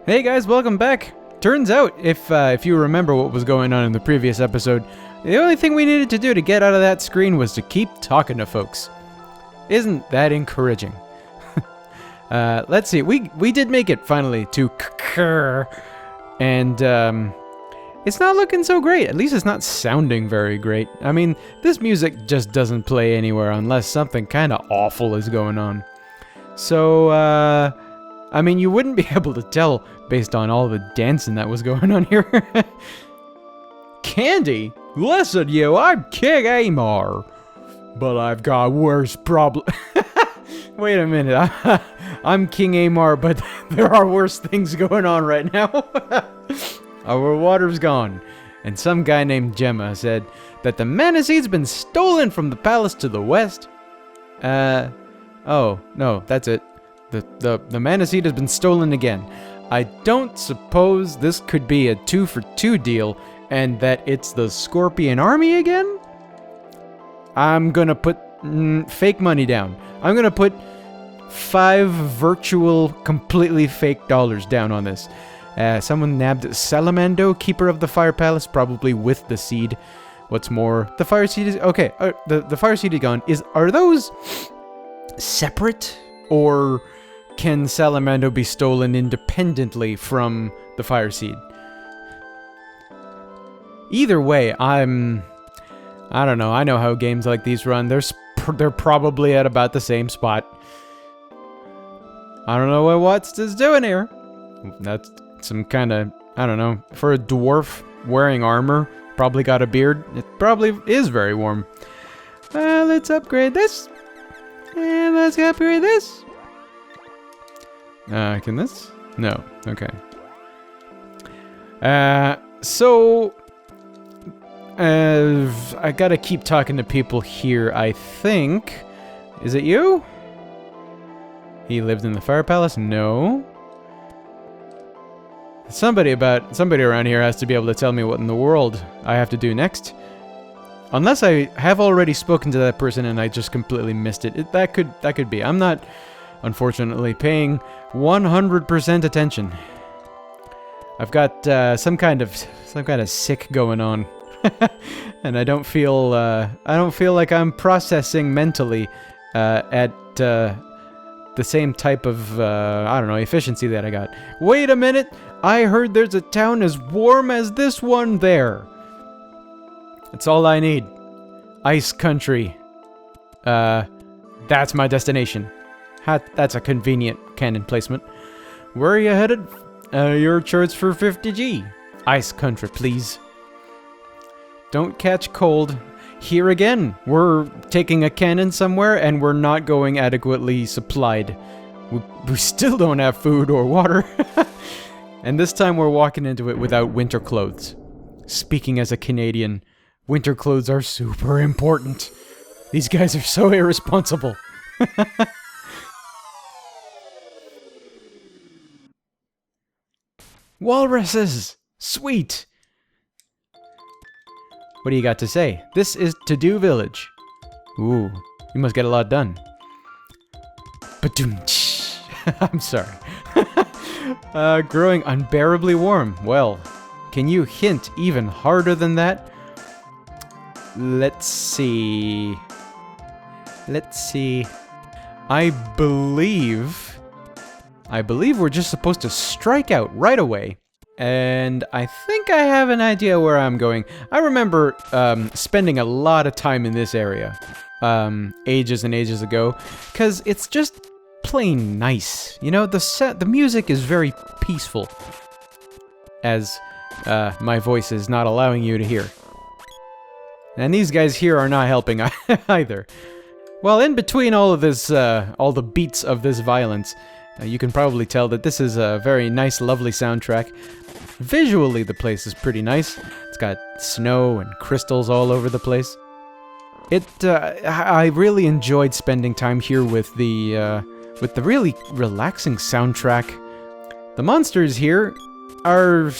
Hey guys, welcome back. Turns out, if you remember what was going on in the previous episode, the only thing we needed to do to get out of that screen was to keep talking to folks. Isn't that encouraging? Let's see, we did make it finally to Krrr, and it's not looking so great. At least it's not sounding very great. I mean, this music just doesn't play anywhere unless something kind of awful is going on. So, I mean, you wouldn't be able to tell based on all the dancing that was going on here. Candy? Listen, you, I'm King Amar. But I've got worse problems. Wait a minute. I'm King Amar, but there are worse things going on right now. Our water's gone. And some guy named Gemma said that the mana seed's been stolen from the palace to the west. Oh, no, that's it. The mana seed has been stolen again. I don't suppose this could be a 2-for-2 deal and that it's the Scorpion army again? I'm gonna put fake money down. I'm gonna put 5 virtual, completely fake dollars down on this. Someone nabbed Salamando, Keeper of the Fire Palace, probably with the seed. What's more, the Fire Seed is... Okay, the Fire Seed is gone. Are those separate? Or can Salamando be stolen independently from the Fire Seed? Either way, I don't know. I know how games like these run. They're probably at about the same spot. I don't know what Watts is doing here. That's some kind of, I don't know, for a dwarf wearing armor, probably got a beard. It probably is very warm. Let's upgrade this. And let's upgrade this. Can this? No. Okay. So... I gotta keep talking to people here, I think. Is it you? He lived in the Fire Palace? No. Somebody around here has to be able to tell me what in the world I have to do next. Unless I have already spoken to that person and I just completely missed it. That could be. I'm not, unfortunately, paying 100% attention. I've got some kind of sick going on. And I don't feel like I'm processing mentally at the same type of I don't know, efficiency that I got. Wait a minute! I heard there's a town as warm as this one there. That's all I need. Ice Country. That's my destination. That's a convenient cannon placement. Where are you headed? Your charge for 50G. Ice Country, please. Don't catch cold. Here again, we're taking a cannon somewhere and we're not going adequately supplied. We still don't have food or water. And this time we're walking into it without winter clothes. Speaking as a Canadian, winter clothes are super important. These guys are so irresponsible. Walruses! Sweet! What do you got to say? This is To-Do Village. Ooh, you must get a lot done. Ba-doom-tsh. I'm sorry. Growing unbearably warm. Well, can you hint even harder than that? Let's see. I believe we're just supposed to strike out right away. And I think I have an idea where I'm going. I remember spending a lot of time in this area ages and ages ago, because it's just plain nice. You know, the music is very peaceful, as my voice is not allowing you to hear. And these guys here are not helping either. Well, in between all of this, all the beats of this violence, you can probably tell that this is a very nice, lovely soundtrack. Visually, the place is pretty nice. It's got snow and crystals all over the place. I really enjoyed spending time here with the really relaxing soundtrack. The monsters here are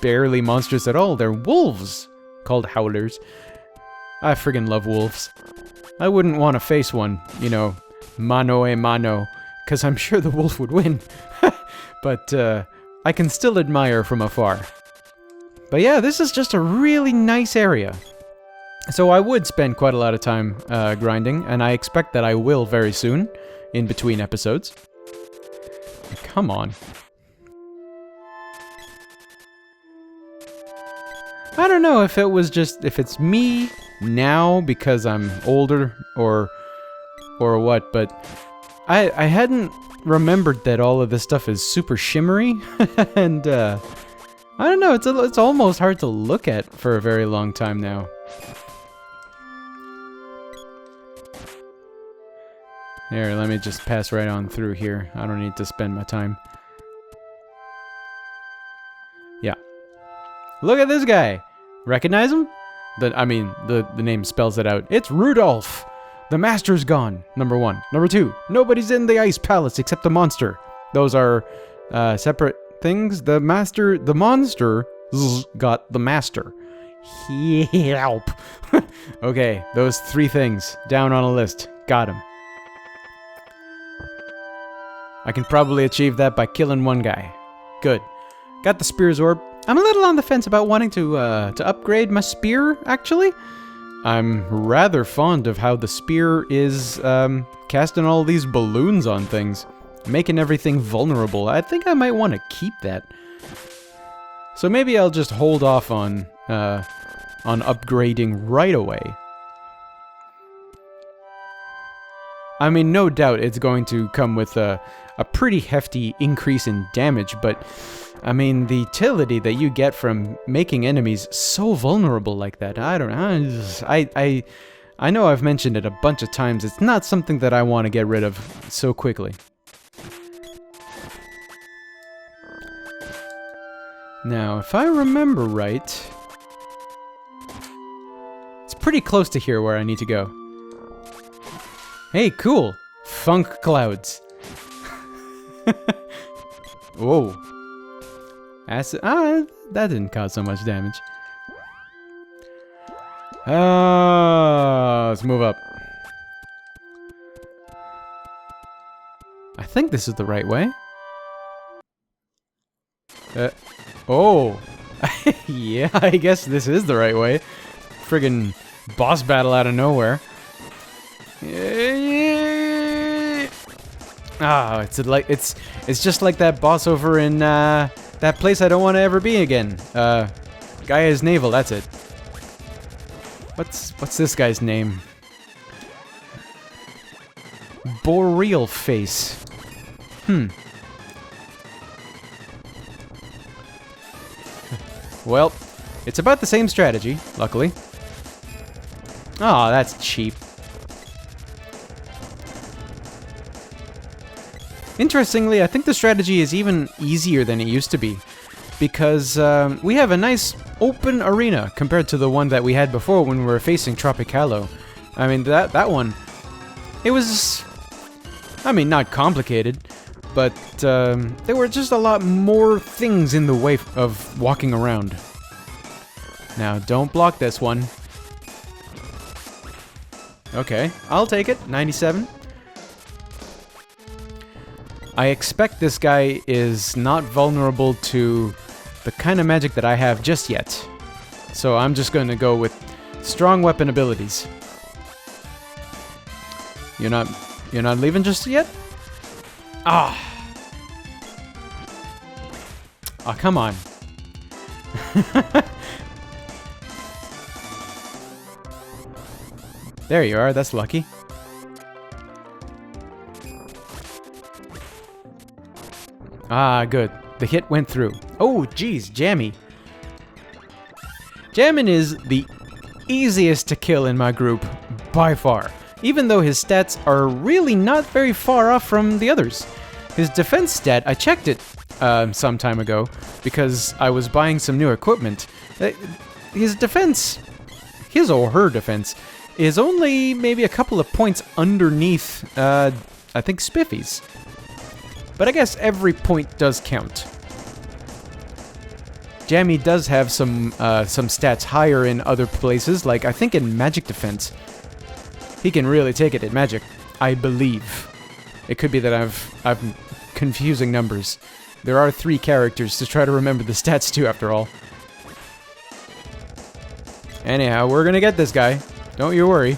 barely monsters at all. They're wolves, called howlers. I friggin' love wolves. I wouldn't want to face one, you know, mano a mano, because I'm sure the wolf would win. But I can still admire from afar. But yeah, this is just a really nice area. So I would spend quite a lot of time grinding, and I expect that I will very soon, in between episodes. Come on. I don't know if it's me now because I'm older or what, but I hadn't remembered that all of this stuff is super shimmery, and I don't know, it's almost hard to look at for a very long time now. Here, let me just pass right on through here. I don't need to spend my time. Yeah. Look at this guy! Recognize him? The name spells it out. It's Rudolph! The master's gone, number 1. Number 2, nobody's in the ice palace except the monster. Those are separate things. The monster got the master. Help! Okay, those 3 things. Down on a list. Got him. I can probably achieve that by killing one guy. Good. Got the spear's orb. I'm a little on the fence about wanting to upgrade my spear, actually. I'm rather fond of how the spear is casting all these balloons on things, making everything vulnerable. I think I might want to keep that. So maybe I'll just hold off on upgrading right away. I mean, no doubt it's going to come with a pretty hefty increase in damage, but I mean, the utility that you get from making enemies so vulnerable like that, I don't know. I know I've mentioned it a bunch of times. It's not something that I want to get rid of so quickly. Now, if I remember right, it's pretty close to here where I need to go. Hey, cool! Funk clouds. Whoa. Acid. That didn't cause so much damage. Let's move up. I think this is the right way. Oh. Yeah, I guess this is the right way. Friggin' boss battle out of nowhere. Ah, it's just like that boss over in that place I don't want to ever be again. Gaia's Navel, that's it. What's this guy's name? Boreal Face. Well, it's about the same strategy, luckily. Oh, that's cheap. Interestingly, I think the strategy is even easier than it used to be, because we have a nice open arena compared to the one that we had before when we were facing Tropicalo. I mean, that one, it was, I mean, not complicated, but there were just a lot more things in the way of walking around. Now, don't block this one. Okay, I'll take it. 97. I expect this guy is not vulnerable to the kind of magic that I have just yet. So I'm just going to go with strong weapon abilities. You're not leaving just yet? Ah. Oh, come on. There you are, that's lucky. Ah, good. The hit went through. Oh, geez, Jammy. Jammin is the easiest to kill in my group, by far. Even though his stats are really not very far off from the others. His defense stat, I checked it some time ago, because I was buying some new equipment. His defense, his or her defense, is only maybe a couple of points underneath, I think, Spiffy's. But I guess every point does count. Jammy does have some stats higher in other places, like I think in magic defense. He can really take it at magic, I believe. It could be that I'm confusing numbers. There are 3 characters to try to remember the stats to, after all. Anyhow, we're gonna get this guy. Don't you worry.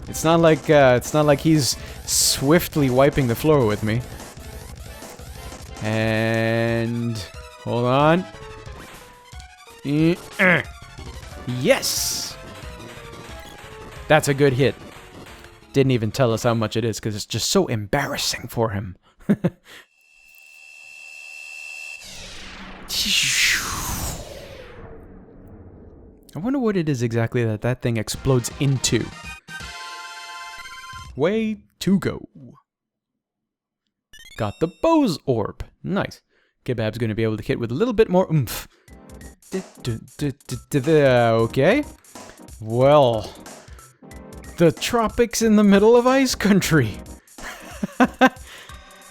It's not like he's swiftly wiping the floor with me. And hold on. Yes! That's a good hit. Didn't even tell us how much it is because it's just so embarrassing for him. I wonder what it is exactly that thing explodes into. Way to go. Got the Bose Orb. Nice. Kebab's gonna be able to hit with a little bit more oomph. Okay. Well, the tropics in the middle of ice country.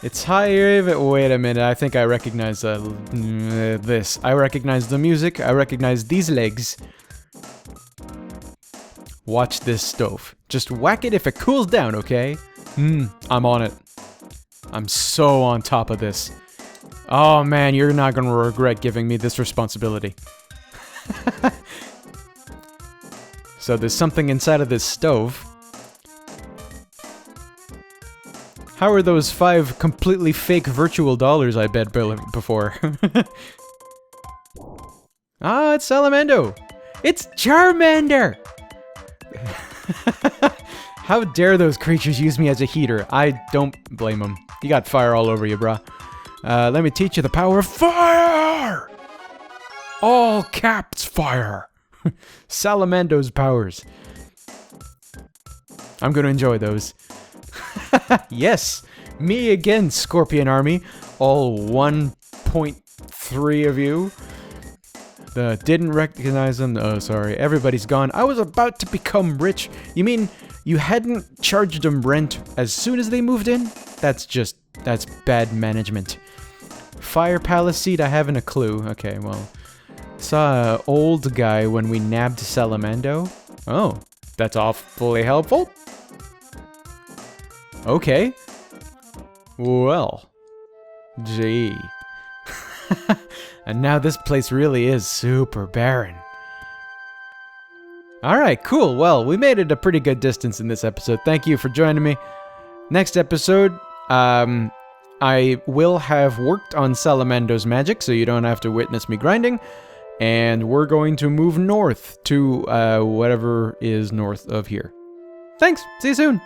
It's higher, but wait a minute, I think I recognize this. I recognize the music, I recognize these legs. Watch this stove. Just whack it if it cools down, okay? I'm on it. I'm so on top of this. Oh man, you're not gonna regret giving me this responsibility. So there's something inside of this stove. How are those 5 completely fake virtual dollars I bet before? Ah, it's Salamando! It's Charmander! How dare those creatures use me as a heater? I don't blame them. You got fire all over you, brah. Let me teach you the power of fire! All caps fire! Salamando's powers. I'm gonna enjoy those. Yes! Me again, Scorpion Army. All 1.3 of you. Didn't recognize them. Oh, sorry. Everybody's gone. I was about to become rich. You mean you hadn't charged them rent as soon as they moved in? That's bad management. Fire Palace seed, I haven't a clue. Okay, well. Saw an old guy when we nabbed Salamando. Oh, that's awfully helpful. Okay. Well. Gee. And now this place really is super barren. Alright, cool. Well, we made it a pretty good distance in this episode. Thank you for joining me. Next episode, I will have worked on Salamando's magic, so you don't have to witness me grinding. And we're going to move north to whatever is north of here. Thanks. See you soon.